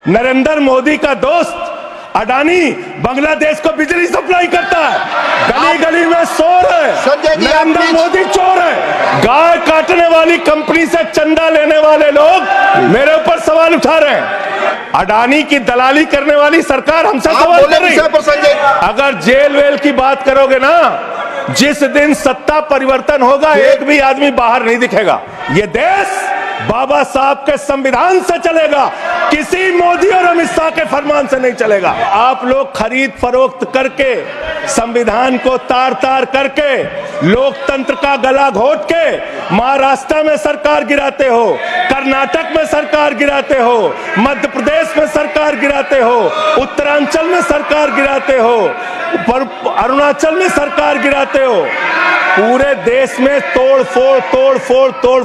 नरेंद्र मोदी का दोस्त अडानी बांग्लादेश को बिजली सप्लाई करता है, गली गली में शोर है। नरेंद्र मोदी चोर है। गाय काटने वाली कंपनी से चंदा लेने वाले लोग मेरे ऊपर सवाल उठा रहे हैं। अडानी की दलाली करने वाली सरकार हमसे सवाल कर रही है। अगर जेल वेल की बात करोगे ना, जिस दिन सत्ता परिवर्तन होगा एक भी आदमी बाहर नहीं दिखेगा। ये देश बाबा साहब के संविधान से चलेगा, किसी मोदी और अमित शाह के फरमान से नहीं चलेगा। आप लोग खरीद फरोख्त करके, संविधान को तार तार करके, लोकतंत्र का गला घोट के महाराष्ट्र में सरकार गिराते हो, कर्नाटक में सरकार गिराते हो, मध्य प्रदेश में सरकार गिराते हो, उत्तरांचल में सरकार गिराते हो, अरुणाचल में सरकार गिराते हो। पूरे देश में तोड़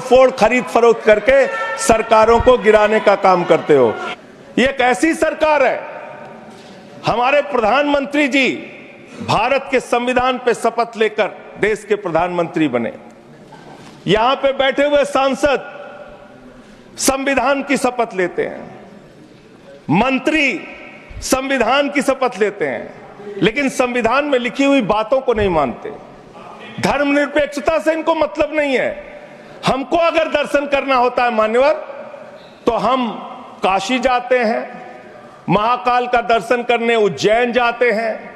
फोड़ खरीद फरोख्त करके सरकारों को गिराने का काम करते हो। ये एक ऐसी सरकार है, हमारे प्रधानमंत्री जी भारत के संविधान पे शपथ लेकर देश के प्रधानमंत्री बने। यहां पे बैठे हुए सांसद संविधान की शपथ लेते हैं, मंत्री संविधान की शपथ लेते हैं, लेकिन संविधान में लिखी हुई बातों को नहीं मानते। धर्मनिरपेक्षता से इनको मतलब नहीं है। हमको अगर दर्शन करना होता है मान्यवर, तो हम काशी जाते हैं, महाकाल का दर्शन करने उज्जैन जाते हैं,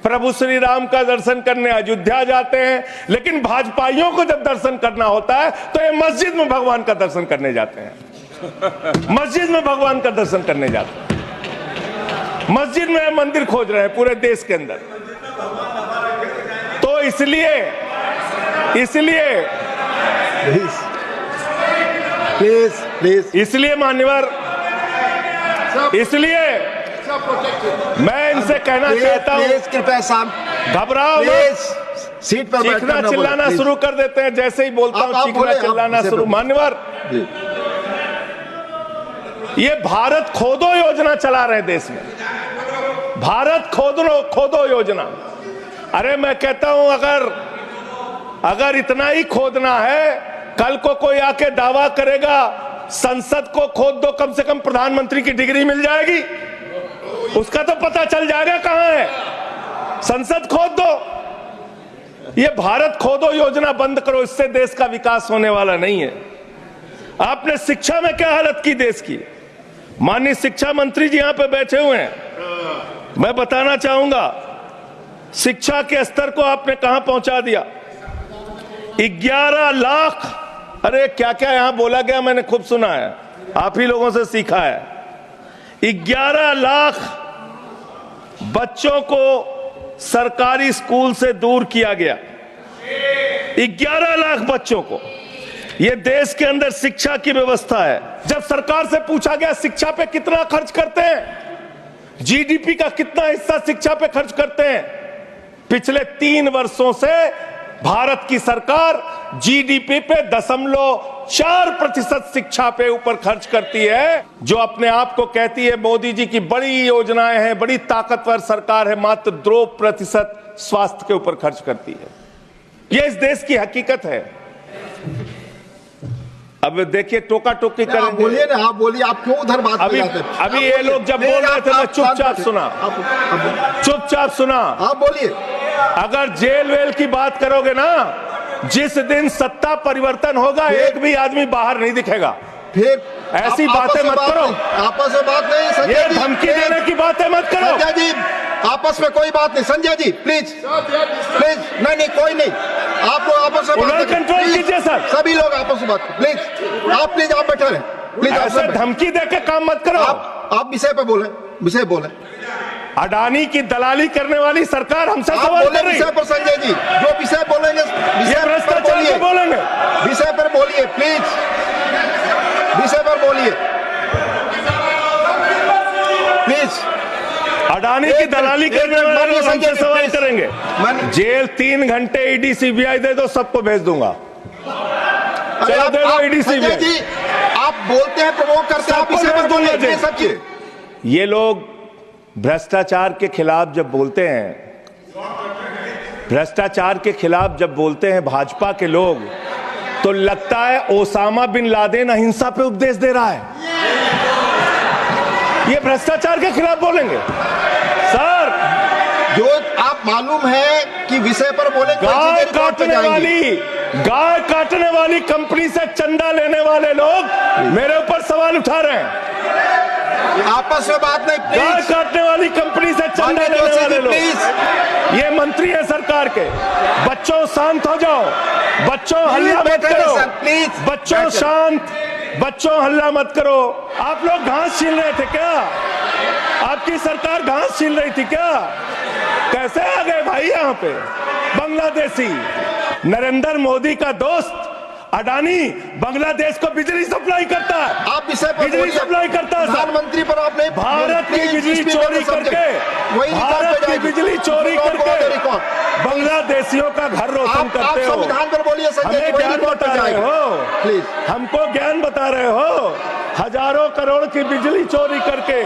प्रभु श्री राम का दर्शन करने अयोध्या जाते हैं। लेकिन भाजपाइयों को जब दर्शन करना होता है तो ये मस्जिद में भगवान का दर्शन करने जाते हैं। मस्जिद में भगवान का दर्शन करने जाते हैं। मस्जिद में मंदिर खोज रहे हैं पूरे देश के अंदर। तो इसलिए मान्यवर, इसलिए मैं इनसे कहना चाहता हूं, घबराओ मत। सीट पर चीखना चिल्लाना शुरू कर देते हैं जैसे ही बोलता हूं, चीखना चिल्लाना शुरू। मान्यवर, ये भारत खोदो योजना चला रहे देश में, भारत खोदो योजना। अरे मैं कहता हूं, अगर इतना ही खोदना है, कल को कोई आके दावा करेगा संसद को खोद दो, कम से कम प्रधानमंत्री की डिग्री मिल जाएगी, उसका तो पता चल जाएगा कहां है। संसद खोद दो। ये भारत खोदो योजना बंद करो, इससे देश का विकास होने वाला नहीं है। आपने शिक्षा में क्या हालत की देश की। माननीय शिक्षा मंत्री जी यहां पे बैठे हुए हैं, मैं बताना चाहूंगा शिक्षा के स्तर को आपने कहां पहुंचा दिया। 11 लाख, अरे क्या क्या यहां बोला गया मैंने खूब सुना है, आप ही लोगों से सीखा है। 11 लाख बच्चों को सरकारी स्कूल से दूर किया गया। 11 लाख बच्चों को। यह देश के अंदर शिक्षा की व्यवस्था है। जब सरकार से पूछा गया शिक्षा पे कितना खर्च करते हैं, जीडीपी का कितना हिस्सा शिक्षा पे खर्च करते हैं, पिछले 3 वर्षों से भारत की सरकार जीडीपी पे 0.4% शिक्षा पे ऊपर खर्च करती है। जो अपने आप को कहती है मोदी जी की बड़ी योजनाएं हैं, बड़ी ताकतवर सरकार है, मात्र 2% स्वास्थ्य के ऊपर खर्च करती है। यह इस देश की हकीकत है। अब देखिए टोका टोकी करेंगे। बोलिए ना, आप बोलिए, आप क्यों उधर बात अभी ये लोग जब बोल रहे थे मैं चुपचाप सुना। आप बोलिए। अगर जेल वेल की बात करोगे ना, जिस दिन सत्ता परिवर्तन होगा एक भी आदमी बाहर नहीं दिखेगा। फिर ऐसी बातें मत करो, आपस में बात नहीं। ये धमकी देने की बातें मत करो। संजय जी, आपस में कोई बात नहीं। संजय जी प्लीज नहीं, कोई नहीं। आप लोग आपस में बात कंट्रोल कीजिए सर। सभी लोग आपस में बात प्लीज आप बैठे रहे प्लीज। ऐसे धमकी देके काम मत करो। आप विषय पे बोले। अडानी की दलाली करने वाली सरकार हमसे सवाल कर रही है। विषय पर संजय जी जो विषय बोलेंगे भ्रष्टाचार पे बोलेंगे, विषय पर बोलिए प्लीज, विषय पर बोलिए प्लीज। अडानी की दलाली करने वाले लोग हमसे सवाल करेंगे। जेल 3 घंटे ईडी सीबीआई दे दो, सबको भेज दूंगा। चलो दे दो ईडी सीबीआई जी। आप बोलते हैं, प्रमोट करते हैं, आप विषय पर बोलिए सब चीज। ये लोग भ्रष्टाचार के खिलाफ जब बोलते हैं, भाजपा के लोग, तो लगता है ओसामा बिन लादेन अहिंसा पे उपदेश दे रहा है। ये भ्रष्टाचार के खिलाफ बोलेंगे सर? जो आप मालूम है कि विषय पर बोले गाय काटने वाली कंपनी से चंदा लेने वाले लोग मेरे ऊपर सवाल उठा रहे हैं। आपस में बात नहीं, गाय प्लीज। काटने वाली कंपनी से चंदा लेने वाले लोग, ये मंत्री है सरकार के। बच्चों शांत हो जाओ, बच्चों हल्ला मत करो, प्लीज बच्चों शांत, बच्चों हल्ला मत करो। आप लोग घास छील रहे थे क्या? आपकी सरकार घास छील रही थी क्या? कैसे आ गए भाई यहाँ पे बांग्लादेशी? नरेंद्र मोदी का दोस्त अडानी बांग्लादेश को बिजली सप्लाई करता है। आप विषय पर बिजली सप्लाई करता है। प्रधानमंत्री पर आपने भारत की बिजली चोरी करके, भारत की बिजली चोरी करके बांग्लादेशियों का घर रोशन करते हो। संविधान पर बोलिए संजय जी, हमें ज्ञान बता रहे हो, प्लीज। हमको ज्ञान बता रहे हो। हजारों करोड़ की बिजली चोरी करके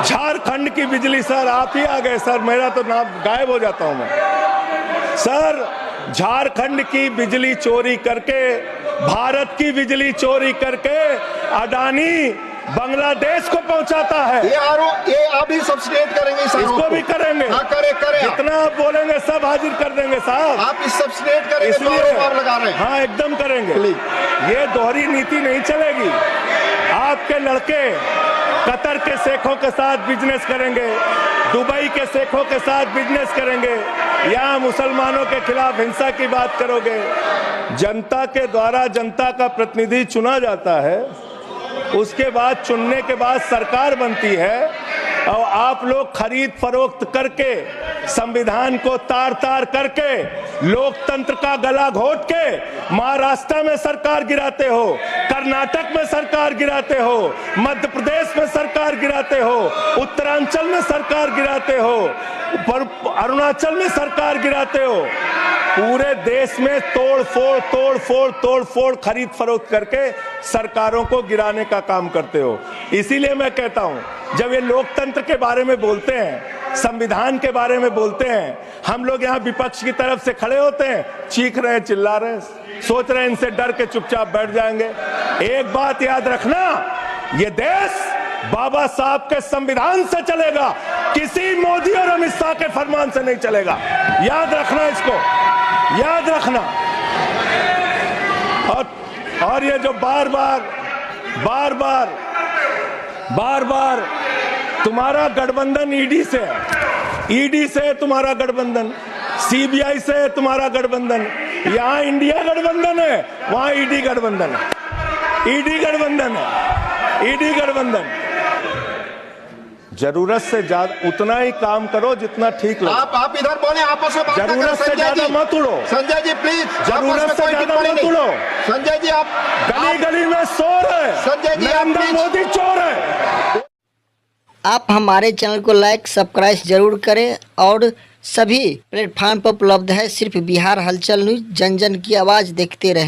झारखंड की बिजली, सर आप ही आ गए सर, मेरा तो नाम गायब हो जाता हूं मैं सर। झारखंड की बिजली चोरी करके, भारत की बिजली चोरी करके अडानी बांग्लादेश को पहुंचाता है। ये आप ही सब्सटेट करेंगे इस आरोप इसको भी करेंगे। हाँ, करे जितना आप बोलेंगे सब हाजिर कर देंगे साहब। आप इस सब्सटेट करेंगे, इसलिए तो आप लगा रहे हैं। हाँ एकदम करेंगे। ये दोहरी नीति नहीं चलेगी। आपके लड़के कतर के शेखों के साथ बिजनेस करेंगे, दुबई के शेखों के साथ बिजनेस करेंगे, यहाँ मुसलमानों के खिलाफ हिंसा की बात करोगे। जनता के द्वारा जनता का प्रतिनिधि चुना जाता है, उसके बाद चुनने के बाद सरकार बनती है, और आप लोग खरीद फरोख्त करके, संविधान को तार तार करके, लोकतंत्र का गला घोट के महाराष्ट्र में सरकार गिराते हो, कर्नाटक में सरकार गिराते हो, मध्य प्रदेश में सरकार गिराते हो, उत्तरांचल में सरकार गिराते हो, अरुणाचल में सरकार गिराते हो। पूरे देश में तोड़ फोड़ खरीद फरोख्त करके सरकारों को गिराने का काम करते हो। इसीलिए मैं कहता हूं, जब ये लोकतंत्र के बारे में बोलते हैं, संविधान के बारे में बोलते हैं, हम लोग यहाँ विपक्ष की तरफ से खड़े होते हैं, चीख रहे हैं, चिल्ला रहे हैं, सोच रहे हैं इनसे डर के चुपचाप बैठ जाएंगे। एक बात याद रखना, ये देश बाबा साहब के संविधान से चलेगा, किसी मोदी और अमित शाह के फरमान से नहीं चलेगा। याद रखना, इसको याद रखना। और ये जो बार बार तुम्हारा गठबंधन ईडी से है, ईडी से तुम्हारा गठबंधन, सीबीआई से तुम्हारा गठबंधन, यहाँ इंडिया गठबंधन है, वहां ईडी गठबंधन है, ईडी गठबंधन है, ईडी गठबंधन। जरूरत से ज्यादा उतना ही काम करो जितना ठीक लगे। आप इधर बोले, आपस में बात जरूरत से ज्यादा मत उड़ो संजय जी, प्लीज। जरूरत से ज्यादा मत उड़ो। संजय जी, आप गली में शोर है, संजय जी, नरेंद्र मोदी चोर है। आप हमारे चैनल को लाइक सब्सक्राइब जरूर करें और सभी प्लेटफार्म पर उपलब्ध है। सिर्फ बिहार हलचल न्यूज, जन जन की आवाज़ देखते रहें।